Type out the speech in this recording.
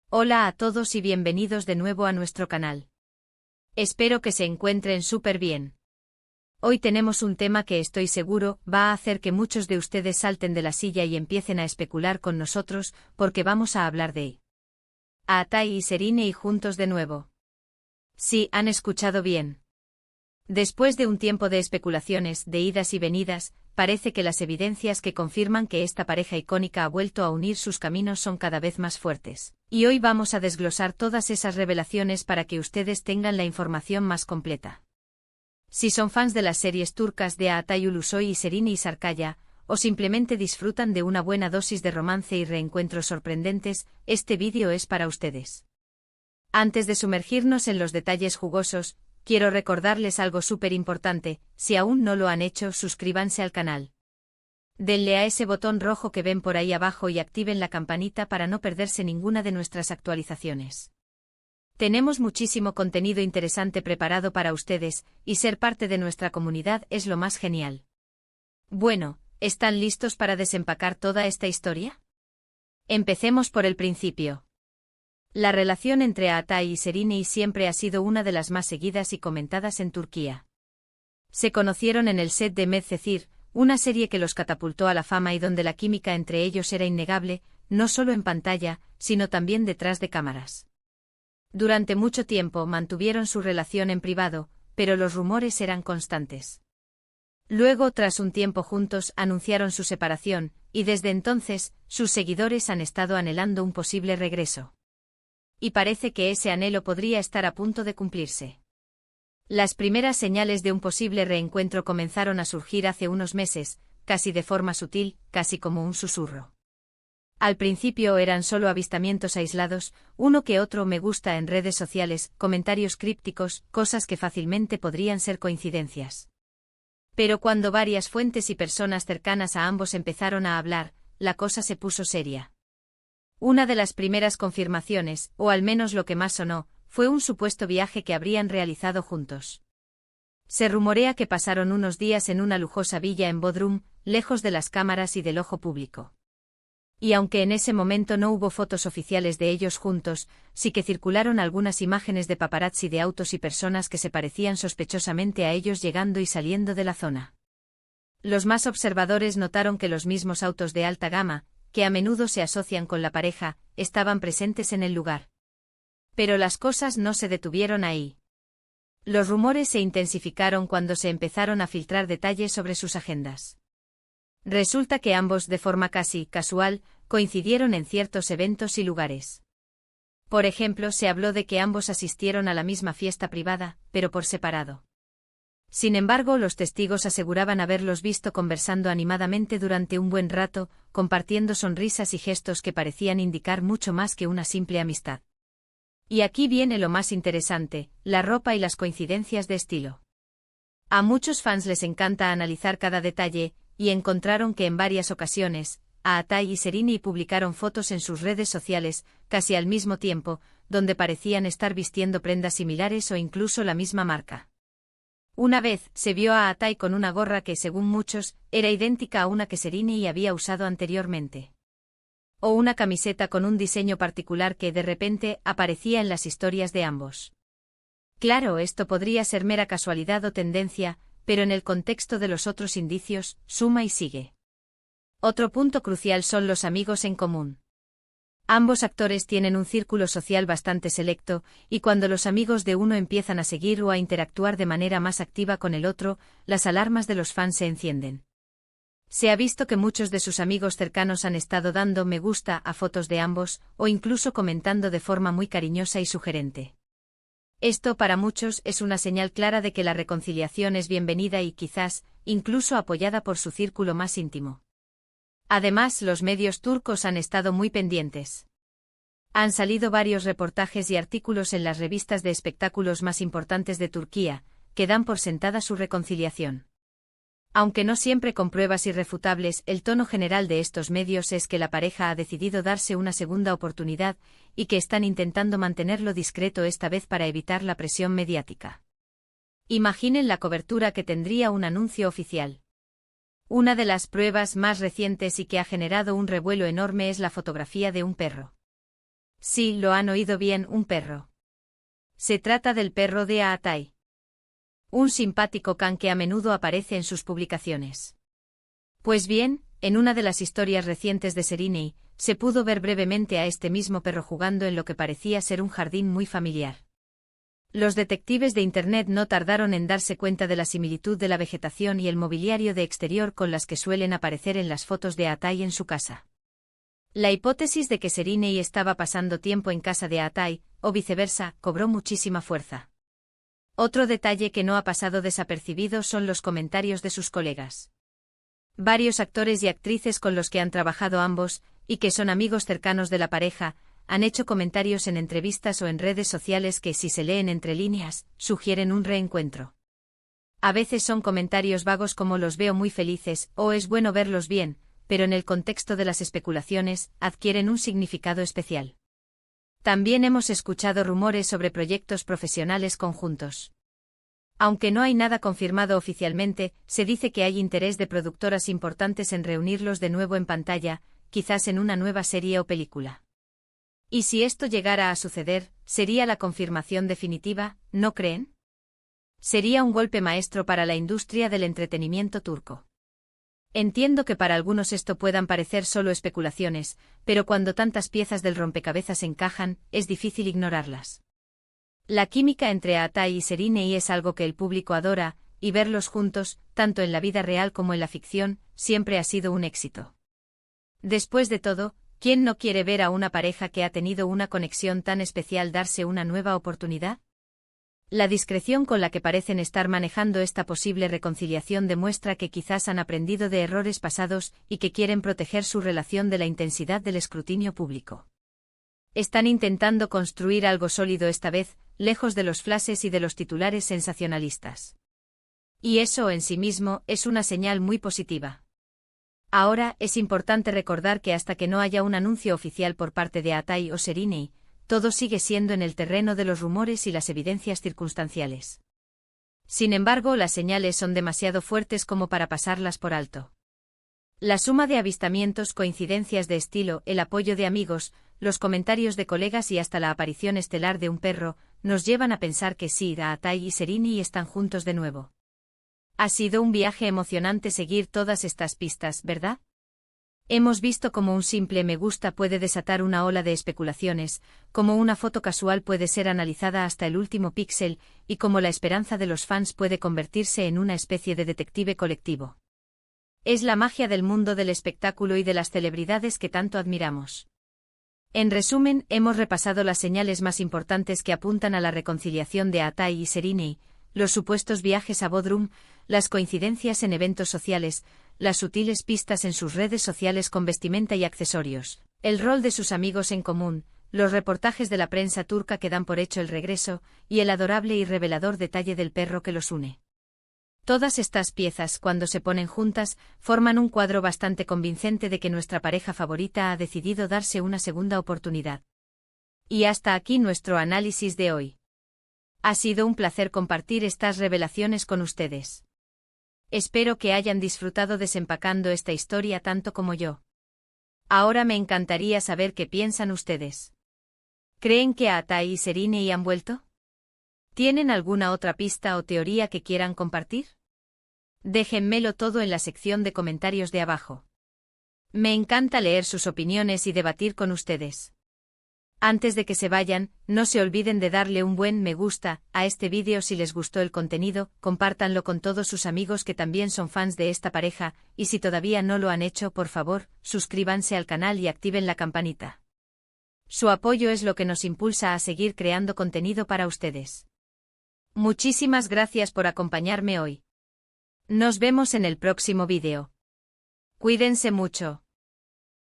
Hola a todos y bienvenidos de nuevo a nuestro canal. Espero que se encuentren súper bien. Hoy tenemos un tema que estoy seguro va a hacer que muchos de ustedes salten de la silla y empiecen a especular con nosotros, porque vamos a hablar de Aatai y Serine y juntos de nuevo. Sí, han escuchado bien. Después de un tiempo de especulaciones, de idas y venidas, parece que las evidencias que confirman que esta pareja icónica ha vuelto a unir sus caminos son cada vez más fuertes. Y hoy vamos a desglosar todas esas revelaciones para que ustedes tengan la información más completa. Si son fans de las series turcas de Aatai Ulusoy y Serine y Sarkaya, o simplemente disfrutan de una buena dosis de romance y reencuentros sorprendentes, este vídeo es para ustedes. Antes de sumergirnos en los detalles jugosos, quiero recordarles algo súper importante: si aún no lo han hecho, suscríbanse al canal. Denle a ese botón rojo que ven por ahí abajo y activen la campanita para no perderse ninguna de nuestras actualizaciones. Tenemos muchísimo contenido interesante preparado para ustedes, y ser parte de nuestra comunidad es lo más genial. Bueno, ¿están listos para desempacar toda esta historia? Empecemos por el principio. La relación entre Aatai y Serine siempre ha sido una de las más seguidas y comentadas en Turquía. Se conocieron en el set de Medcezir, una serie que los catapultó a la fama y donde la química entre ellos era innegable, no solo en pantalla, sino también detrás de cámaras. Durante mucho tiempo mantuvieron su relación en privado, pero los rumores eran constantes. Luego, tras un tiempo juntos, anunciaron su separación, y desde entonces, sus seguidores han estado anhelando un posible regreso. Y parece que ese anhelo podría estar a punto de cumplirse. Las primeras señales de un posible reencuentro comenzaron a surgir hace unos meses, casi de forma sutil, casi como un susurro. Al principio eran solo avistamientos aislados, uno que otro me gusta en redes sociales, comentarios crípticos, cosas que fácilmente podrían ser coincidencias. Pero cuando varias fuentes y personas cercanas a ambos empezaron a hablar, la cosa se puso seria. Una de las primeras confirmaciones, o al menos lo que más sonó, fue un supuesto viaje que habrían realizado juntos. Se rumorea que pasaron unos días en una lujosa villa en Bodrum, lejos de las cámaras y del ojo público. Y aunque en ese momento no hubo fotos oficiales de ellos juntos, sí que circularon algunas imágenes de paparazzi de autos y personas que se parecían sospechosamente a ellos llegando y saliendo de la zona. Los más observadores notaron que los mismos autos de alta gama, que a menudo se asocian con la pareja, estaban presentes en el lugar. Pero las cosas no se detuvieron ahí. Los rumores se intensificaron cuando se empezaron a filtrar detalles sobre sus agendas. Resulta que ambos, de forma casi casual, coincidieron en ciertos eventos y lugares. Por ejemplo, se habló de que ambos asistieron a la misma fiesta privada, pero por separado. Sin embargo, los testigos aseguraban haberlos visto conversando animadamente durante un buen rato, compartiendo sonrisas y gestos que parecían indicar mucho más que una simple amistad. Y aquí viene lo más interesante: la ropa y las coincidencias de estilo. A muchos fans les encanta analizar cada detalle, y encontraron que en varias ocasiones, Aatai y Serine publicaron fotos en sus redes sociales, casi al mismo tiempo, donde parecían estar vistiendo prendas similares o incluso la misma marca. Una vez, se vio a Aatai con una gorra que, según muchos, era idéntica a una que Serine había usado anteriormente. O una camiseta con un diseño particular que de repente aparecía en las historias de ambos. Claro, esto podría ser mera casualidad o tendencia, pero en el contexto de los otros indicios, suma y sigue. Otro punto crucial son los amigos en común. Ambos actores tienen un círculo social bastante selecto, y cuando los amigos de uno empiezan a seguir o a interactuar de manera más activa con el otro, las alarmas de los fans se encienden. Se ha visto que muchos de sus amigos cercanos han estado dando me gusta a fotos de ambos, o incluso comentando de forma muy cariñosa y sugerente. Esto para muchos es una señal clara de que la reconciliación es bienvenida y quizás, incluso apoyada por su círculo más íntimo. Además, los medios turcos han estado muy pendientes. Han salido varios reportajes y artículos en las revistas de espectáculos más importantes de Turquía, que dan por sentada su reconciliación. Aunque no siempre con pruebas irrefutables, el tono general de estos medios es que la pareja ha decidido darse una segunda oportunidad, y que están intentando mantenerlo discreto esta vez para evitar la presión mediática. Imaginen la cobertura que tendría un anuncio oficial. Una de las pruebas más recientes y que ha generado un revuelo enorme es la fotografía de un perro. Sí, lo han oído bien, un perro. Se trata del perro de Aatai. Un simpático can que a menudo aparece en sus publicaciones. Pues bien, en una de las historias recientes de Serinei, se pudo ver brevemente a este mismo perro jugando en lo que parecía ser un jardín muy familiar. Los detectives de Internet no tardaron en darse cuenta de la similitud de la vegetación y el mobiliario de exterior con las que suelen aparecer en las fotos de Aatai en su casa. La hipótesis de que Serinei estaba pasando tiempo en casa de Aatai, o viceversa, cobró muchísima fuerza. Otro detalle que no ha pasado desapercibido son los comentarios de sus colegas. Varios actores y actrices con los que han trabajado ambos, y que son amigos cercanos de la pareja, han hecho comentarios en entrevistas o en redes sociales que, si se leen entre líneas, sugieren un reencuentro. A veces son comentarios vagos como "los veo muy felices" o "es bueno verlos bien", pero en el contexto de las especulaciones, adquieren un significado especial. También hemos escuchado rumores sobre proyectos profesionales conjuntos. Aunque no hay nada confirmado oficialmente, se dice que hay interés de productoras importantes en reunirlos de nuevo en pantalla, quizás en una nueva serie o película. Y si esto llegara a suceder, sería la confirmación definitiva, ¿no creen? Sería un golpe maestro para la industria del entretenimiento turco. Entiendo que para algunos esto puedan parecer solo especulaciones, pero cuando tantas piezas del rompecabezas encajan, es difícil ignorarlas. La química entre Aatai y Serinei es algo que el público adora, y verlos juntos, tanto en la vida real como en la ficción, siempre ha sido un éxito. Después de todo, ¿quién no quiere ver a una pareja que ha tenido una conexión tan especial darse una nueva oportunidad? La discreción con la que parecen estar manejando esta posible reconciliación demuestra que quizás han aprendido de errores pasados y que quieren proteger su relación de la intensidad del escrutinio público. Están intentando construir algo sólido esta vez, lejos de los flashes y de los titulares sensacionalistas. Y eso en sí mismo es una señal muy positiva. Ahora, es importante recordar que hasta que no haya un anuncio oficial por parte de Aatai o Serinei, todo sigue siendo en el terreno de los rumores y las evidencias circunstanciales. Sin embargo, las señales son demasiado fuertes como para pasarlas por alto. La suma de avistamientos, coincidencias de estilo, el apoyo de amigos, los comentarios de colegas y hasta la aparición estelar de un perro, nos llevan a pensar que sí, Aatai y Serinei están juntos de nuevo. Ha sido un viaje emocionante seguir todas estas pistas, ¿verdad? Hemos visto cómo un simple me gusta puede desatar una ola de especulaciones, cómo una foto casual puede ser analizada hasta el último píxel, y cómo la esperanza de los fans puede convertirse en una especie de detective colectivo. Es la magia del mundo del espectáculo y de las celebridades que tanto admiramos. En resumen, hemos repasado las señales más importantes que apuntan a la reconciliación de Aatai y Serinei, los supuestos viajes a Bodrum, las coincidencias en eventos sociales, las sutiles pistas en sus redes sociales con vestimenta y accesorios, el rol de sus amigos en común, los reportajes de la prensa turca que dan por hecho el regreso, y el adorable y revelador detalle del perro que los une. Todas estas piezas, cuando se ponen juntas, forman un cuadro bastante convincente de que nuestra pareja favorita ha decidido darse una segunda oportunidad. Y hasta aquí nuestro análisis de hoy. Ha sido un placer compartir estas revelaciones con ustedes. Espero que hayan disfrutado desempacando esta historia tanto como yo. Ahora me encantaría saber qué piensan ustedes. ¿Creen que Aatai y Serinei han vuelto? ¿Tienen alguna otra pista o teoría que quieran compartir? Déjenmelo todo en la sección de comentarios de abajo. Me encanta leer sus opiniones y debatir con ustedes. Antes de que se vayan, no se olviden de darle un buen me gusta a este vídeo si les gustó el contenido, compártanlo con todos sus amigos que también son fans de esta pareja, y si todavía no lo han hecho, por favor, suscríbanse al canal y activen la campanita. Su apoyo es lo que nos impulsa a seguir creando contenido para ustedes. Muchísimas gracias por acompañarme hoy. Nos vemos en el próximo vídeo. Cuídense mucho.